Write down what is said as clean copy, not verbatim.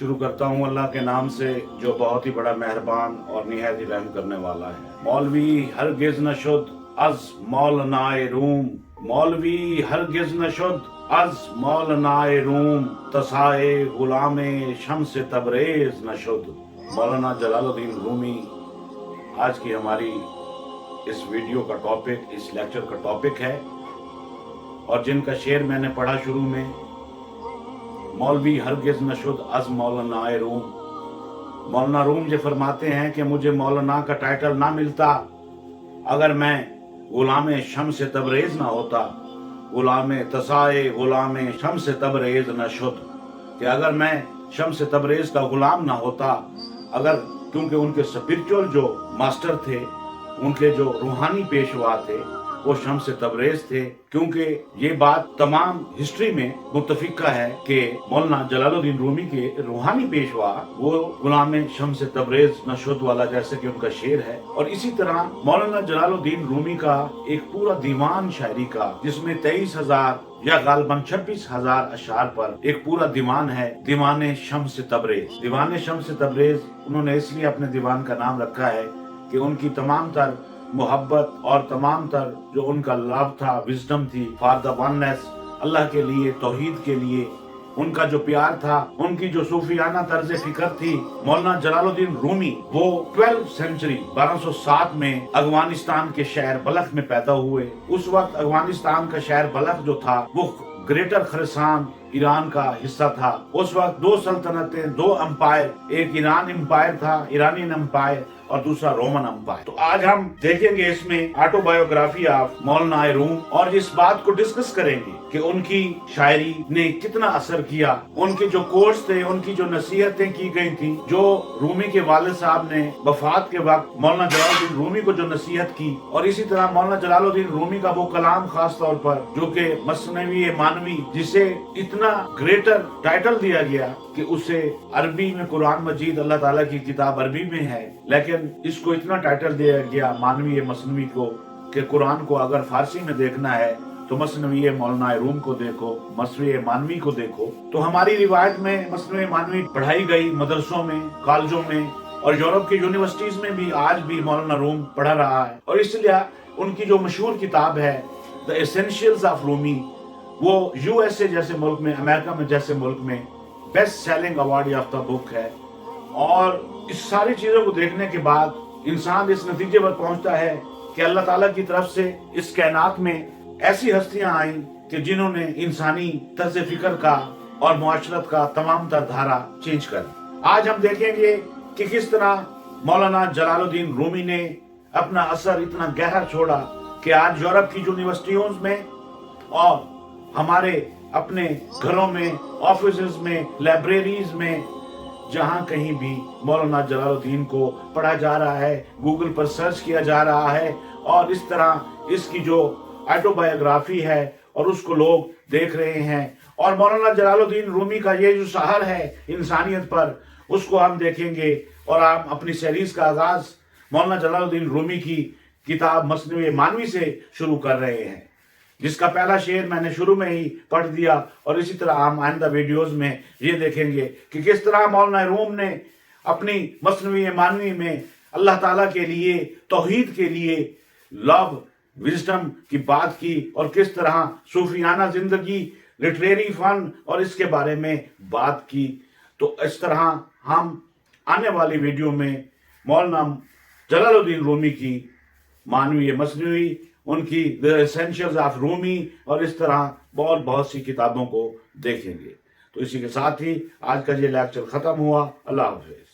शुरू करता हूँ अल्लाह के नाम से जो बहुत ही बड़ा मेहरबान और निहायत ही रहम करने वाला है। मौलवी हरगिज न शुद अज मौलनाए रूम, मौलवी हरगिज न शुद अज मौलनाए रूम, तसाए गुलामे शम्स तबरेज न शुद। मौलाना जलालुद्दीन रूमी आज की हमारी इस वीडियो का टॉपिक, इस लेक्चर का टॉपिक है, और जिनका शेर मैंने पढ़ा शुरू में, मौलवी हरगिज न शुद अज मौलाना रूम। मौलाना रूम जो फरमाते हैं कि मुझे मौलाना का टाइटल ना मिलता अगर मैं गुलाम शम्स तबरेज ना होता, गुलाम तसाए गुलाम शम्स तबरेज न शुद, कि अगर मैं शम्स तबरेज का गुलाम ना होता, अगर क्योंकि उनके स्पिरिचुअल जो मास्टर थे, उनके जो रूहानी पेशवा थे, वो शम्स तबरेज थे। क्योंकि ये बात तमाम हिस्ट्री में मुत्तफिका है कि मौलाना जलालुद्दीन रूमी के रूहानी पेशवा वो गुलाम शम्स तबरेज नशुद वाला, जैसे कि उनका शेर है। और इसी तरह मौलाना जलालुद्दीन रूमी का एक पूरा दीवान शायरी का, जिसमें 23,000 या गालबन 26,000 अशार पर एक पूरा दीवान है, दीवान शम्स तबरेज। दीवान शम्स तबरेज उन्होंने इसलिए अपने दीवान का नाम रखा है कि उनकी तमाम तर मोहब्बत और तमाम तर जो उनका लव था, विजडम थी फॉर द वननेस, अल्लाह के लिए, तौहीद के लिए, उनका जो प्यार था, उनकी जो सूफियाना तर्ज फिक्र थी। मौलाना जलालुद्दीन रूमी वो 12th सेंचुरी 1207 में अफगानिस्तान के शहर बलख में पैदा हुए। उस वक्त अफगानिस्तान का शहर बलख जो था वो ग्रेटर खरसान ईरान का हिस्सा था। उस वक्त दो सल्तनतें, दो अंपायर, एक ईरान एम्पायर था, ईरानियन एम्पायर, और दूसरा रोमन अंपायर। तो आज हम देखेंगे इसमें ऑटोबायोग्राफी ऑफ मौलाना रूम, और इस बात को डिस्कस करेंगे कि उनकी शायरी ने कितना असर किया, उनके जो कोर्स थे, उनकी जो नसीहतें की गई थी, जो रूमी के वालिद साहब ने वफात के वक्त मौलाना जलालुद्दीन रूमी को जो नसीहत की, और इसी तरह मौलाना जलालुद्दीन रूमी का वो कलाम खास तौर पर जो कि मसनवी मानवी, जिसे इतना ग्रेटर टाइटल दिया गया कि उसे अरबी में कुरान मजीद अल्लाह ताला की किताब अरबी में है, लेकिन इसको इतना टाइटल दिया गया मानवी मसनवी को कि कुरान को अगर फारसी में देखना है तो मसनवी मौलाना रूम को देखो, मसनवी मानवी को देखो। तो हमारी रिवायत में मसनवी मानवी पढ़ाई गई मदरसों में, कॉलेजों में, और यूरोप की यूनिवर्सिटीज में भी आज भी मौलाना रूम पढ़ा रहा है। और इसलिए उनकी जो मशहूर किताब है द एसेंशियल्स ऑफ रूमी, वो यूएसए जैसे मुल्क में, अमेरिका में जैसे मुल्क में बेस्ट सेलिंग अवार्ड याफ्ता बुक है। और इस सारी चीजों को देखने के बाद इंसान इस नतीजे पर पहुंचता है कि अल्लाह ताला की तरफ से इस कायनात में ऐसी हस्तियां आई कि जिन्होंने इंसानी तर्ज फिक्र का और मुआशरत का तमाम तर धारा चेंज कर। आज हम देखेंगे कि किस तरह मौलाना जलालुद्दीन रूमी ने अपना असर इतना गहरा छोड़ा कि आज यूरोप की यूनिवर्सिटियों में और हमारे अपने घरों में, ऑफिसेज में, लाइब्रेरीज में, जहां कहीं भी मौलाना जलालुद्दीन को पढ़ा जा रहा है, गूगल पर सर्च किया जा रहा है, और इस तरह इसकी जो ऑटोबायोग्राफी है और उसको लोग देख रहे हैं। और मौलाना जलालुद्दीन रूमी का ये जो सहर है इंसानियत पर, उसको हम देखेंगे। और हम अपनी सीरीज का आगाज मौलाना जलालुद्दीन रूमी की किताब मसनवी मानवी से शुरू कर रहे हैं, जिसका पहला शेर मैंने शुरू में ही पढ़ दिया। और इसी तरह हम आइंदा वीडियोस में ये देखेंगे कि किस तरह मौलाना रूम ने अपनी मसनवी मानवी में अल्लाह ताला के लिए, तौहीद के लिए, लव, विजडम की बात की, और किस तरह सूफियाना जिंदगी, लिटरेरी फन और इसके बारे में बात की। तो इस तरह हम आने वाली वीडियो में मौलाना जलालुद्दीन रूमी की मानवी मसनवी, उनकी द एसेंशियल्स ऑफ रूमी, और इस तरह बहुत सी किताबों को देखेंगे। तो इसी के साथ ही आज का ये लेक्चर खत्म हुआ। अल्लाह हाफिज।